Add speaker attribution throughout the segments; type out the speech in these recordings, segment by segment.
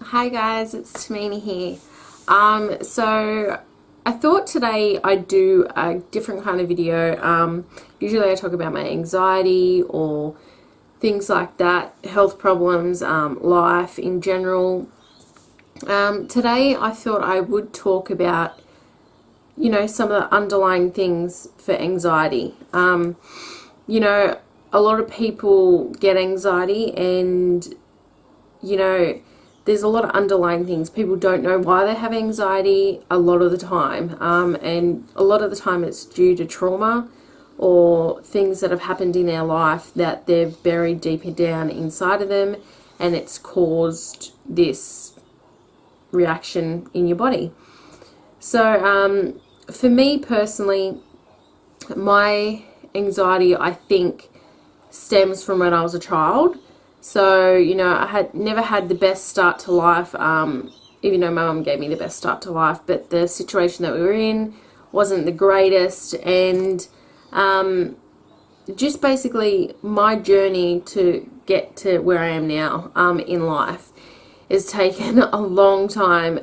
Speaker 1: Hi guys, it's Tamini here. So I thought today I'd do a different kind of video. Usually I talk about my anxiety or things like that, health problems, life in general. Today I thought I would talk about, some of the underlying things for anxiety. A lot of people get anxiety and, there's a lot of underlying things. People don't know why they have anxiety a lot of the time. And a lot of the time it's due to trauma or things that have happened in their life that they've buried deeper down inside of them, and it's caused this reaction in your body. So for me personally, my anxiety, I think, stems from when I was a child. So, I had never had the best start to life, even though my mum gave me the best start to life, but the situation that we were in wasn't the greatest, and just basically my journey to get to where I am now in life has taken a long time.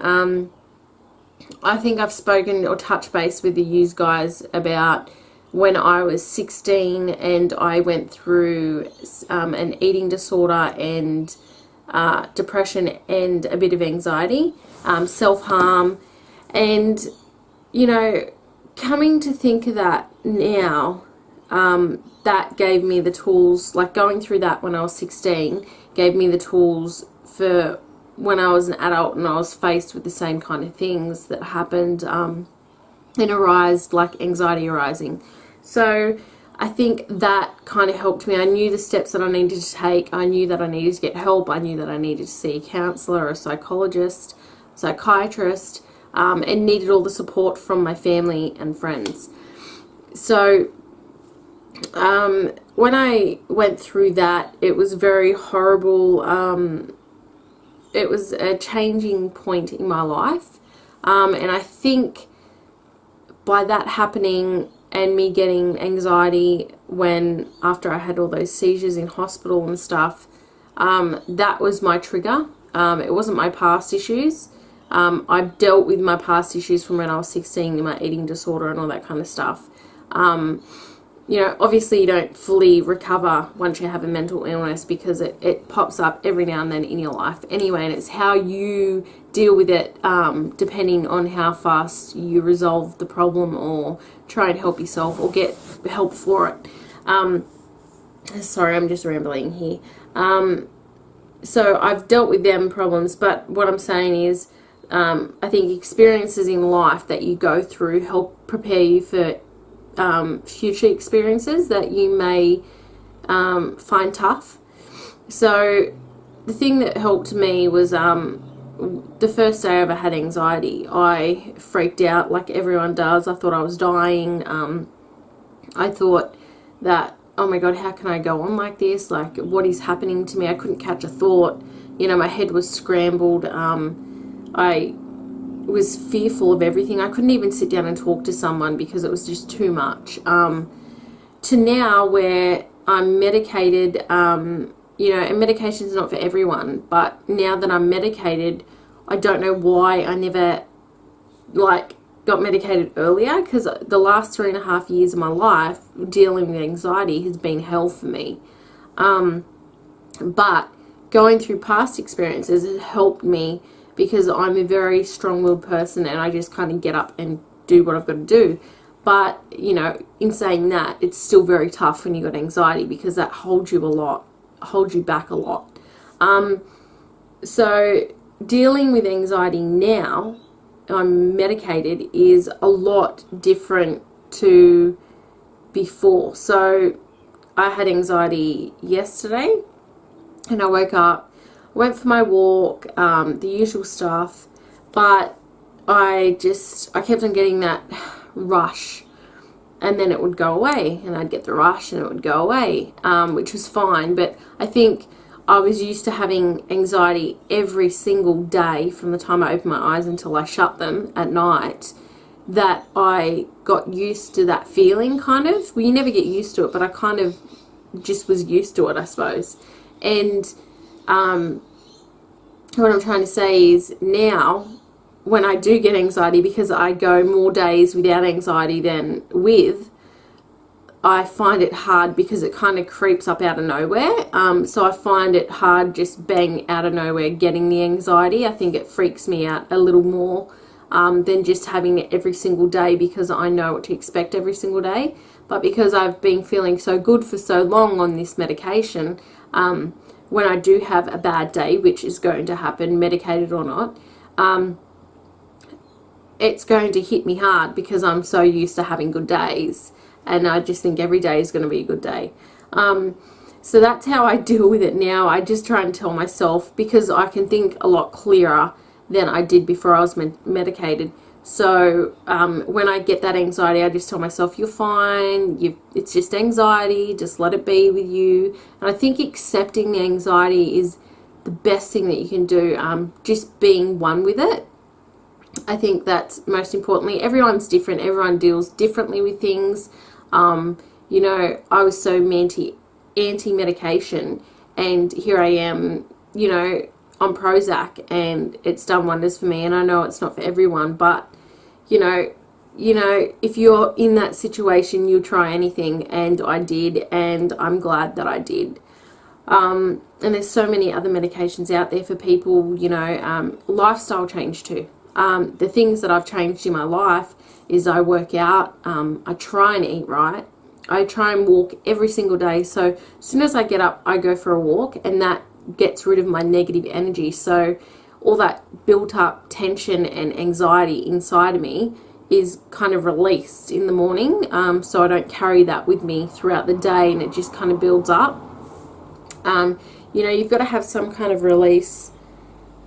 Speaker 1: I think I've spoken or touched base with you guys about when I was 16 and I went through an eating disorder and depression and a bit of anxiety, self-harm, and coming to think of that now, that gave me the tools, like going through that when I was 16 gave me the tools for when I was an adult and I was faced with the same kind of things that happened and arised, like anxiety arising. So I think that kind of helped me. I knew the steps that I needed to take. I knew that I needed to get help. I knew that I needed to see a counsellor or a psychologist, psychiatrist, and needed all the support from my family and friends. So when I went through that, it was very horrible. It was a changing point in my life. And I think by that happening and me getting anxiety after I had all those seizures in hospital and stuff, that was my trigger. It wasn't my past issues. I've dealt with my past issues from when I was 16, my eating disorder and all that kind of stuff. Obviously you don't fully recover once you have a mental illness because it pops up every now and then in your life anyway, and it's how you deal with it depending on how fast you resolve the problem or try and help yourself or get help for it. Sorry, I'm just rambling here. So I've dealt with them problems, but what I'm saying is I think experiences in life that you go through help prepare you for future experiences that you may find tough. So the thing that helped me was the first day I ever had anxiety. I freaked out like everyone does. I thought I was dying. I thought that, oh my God, how can I go on like this? Like, what is happening to me? I couldn't catch a thought. My head was scrambled. I was fearful of everything. I couldn't even sit down and talk to someone because it was just too much. To now where I'm medicated, and medication is not for everyone, but now that I'm medicated, I don't know why I never got medicated earlier, because the last 3.5 years of my life dealing with anxiety has been hell for me. But going through past experiences has helped me because I'm a very strong-willed person and I just kind of get up and do what I've got to do. But, in saying that, it's still very tough when you've got anxiety because that holds you back a lot. So dealing with anxiety now, I'm medicated, is a lot different to before. So I had anxiety yesterday and I woke up, went for my walk, the usual stuff, but I kept on getting that rush, and then it would go away, and I'd get the rush and it would go away, which was fine. But I think I was used to having anxiety every single day from the time I opened my eyes until I shut them at night, that I got used to that feeling, kind of. Well, you never get used to it, but I kind of just was used to it, I suppose. And what I'm trying to say is now when I do get anxiety, because I go more days without anxiety than with, I find it hard because it kind of creeps up out of nowhere. So I find it hard just bang out of nowhere getting the anxiety. I think it freaks me out a little more than just having it every single day, because I know what to expect every single day. But because I've been feeling so good for so long on this medication, when I do have a bad day, which is going to happen, medicated or not, it's going to hit me hard because I'm so used to having good days. And I just think every day is going to be a good day. So that's how I deal with it now. I just try and tell myself, because I can think a lot clearer than I did before I was medicated. So when I get that anxiety, I just tell myself, you're fine. It's just anxiety. Just let it be with you. And I think accepting the anxiety is the best thing that you can do. Just being one with it. I think that's most importantly. Everyone's different. Everyone deals differently with things. You know, I was so anti-medication, and here I am, you know, on Prozac, and it's done wonders for me. And I know it's not for everyone, but you know, if you're in that situation, you'll try anything, and I did, and I'm glad that I did. And there's so many other medications out there for people, you know, lifestyle change too. The things that I've changed in my life is I work out, I try and eat right, I try and walk every single day. So as soon as I get up, I go for a walk, and that gets rid of my negative energy. So all that built up tension and anxiety inside of me is kind of released in the morning, so I don't carry that with me throughout the day, and it just kind of builds up. You know, you've got to have some kind of release,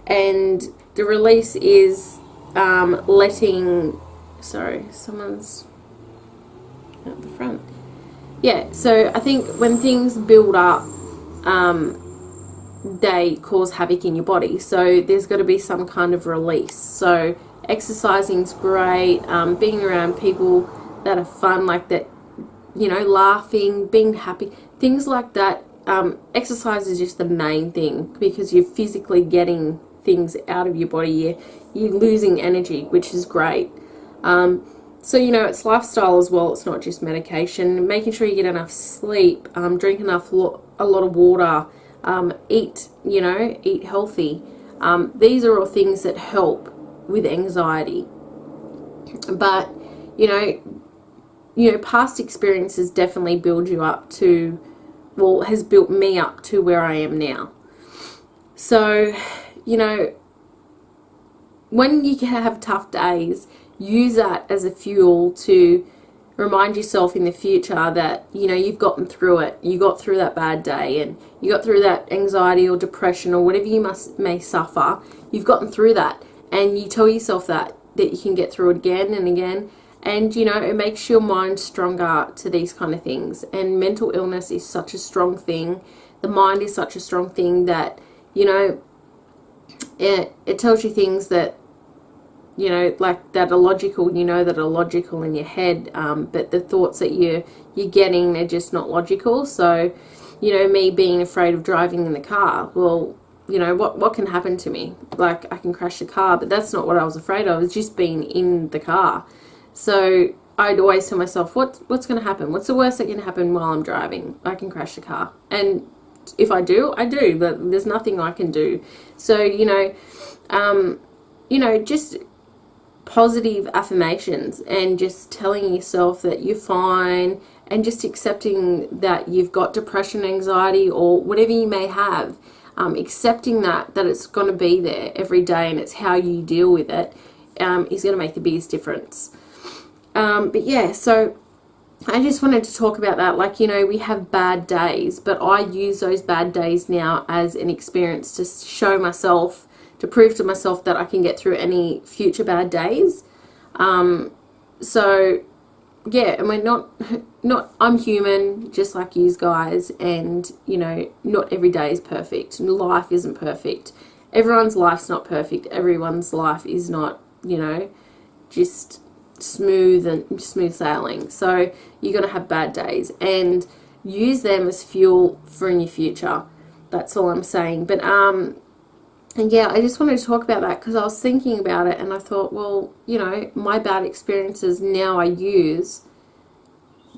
Speaker 1: and the release is letting, sorry, someone's at the front. Yeah, so I think when things build up, they cause havoc in your body. So there's got to be some kind of release. So exercising's great, being around people that are fun, like that, you know, laughing, being happy, things like that. Exercise is just the main thing, because you're physically getting things out of your body. You're losing energy, which is great. So, you know, it's lifestyle as well. It's not just medication. Making sure you get enough sleep, drink a lot of water, eat healthy. These are all things that help with anxiety. But, you know, past experiences definitely build you up to, well, has built me up to where I am now. So, you know, when you have tough days, use that as a fuel to remind yourself in the future that, you know, you've gotten through it. You got through that bad day, and you got through that anxiety or depression or whatever you may suffer. You've gotten through that, and you tell yourself that you can get through it again and again. And, you know, it makes your mind stronger to these kind of things. And mental illness is such a strong thing. The mind is such a strong thing that, you know, it tells you things that, you know, like that are logical, you know, that are logical in your head, but the thoughts that you're getting, they're just not logical. So, you know, me being afraid of driving in the car, well, you know, what can happen to me? Like, I can crash the car, but that's not what I was afraid of. It's just being in the car. So I'd always tell myself, what's going to happen? What's the worst that can happen while I'm driving? I can crash the car. And if I do, I do, but there's nothing I can do. So, you know, just positive affirmations, and just telling yourself that you're fine, and just accepting that you've got depression, anxiety, or whatever you may have, accepting that it's going to be there every day, and it's how you deal with it, is going to make the biggest difference. But yeah, so I just wanted to talk about that. Like, you know, we have bad days, but I use those bad days now as an experience to show myself, to prove to myself that I can get through any future bad days. So yeah, and we're not, I'm human just like you guys, and, you know, not every day is perfect. Life isn't perfect. Everyone's life's not perfect. Everyone's life is not, you know, just smooth sailing. So you're going to have bad days, and use them as fuel for in your future. That's all I'm saying. But And yeah, I just wanted to talk about that because I was thinking about it and I thought, well, you know, my bad experiences now I use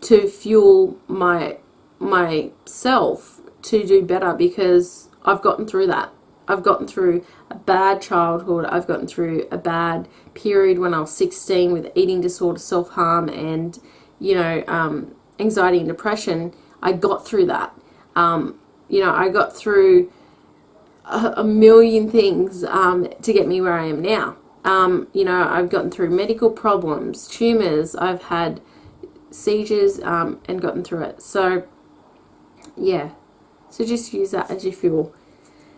Speaker 1: to fuel myself to do better, because I've gotten through that. I've gotten through a bad childhood. I've gotten through a bad period when I was 16 with eating disorder, self-harm, and, you know, anxiety and depression. I got through that. You know, I got through a million things to get me where I am now. You know, I've gotten through medical problems, tumors, I've had seizures, and gotten through it. So, yeah. So just use that as your fuel.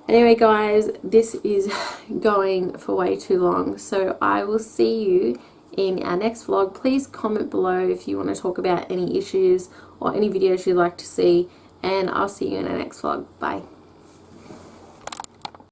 Speaker 1: Anyway, guys, this is going for way too long. So I will see you in our next vlog. Please comment below if you want to talk about any issues or any videos you'd like to see. And I'll see you in our next vlog. Bye.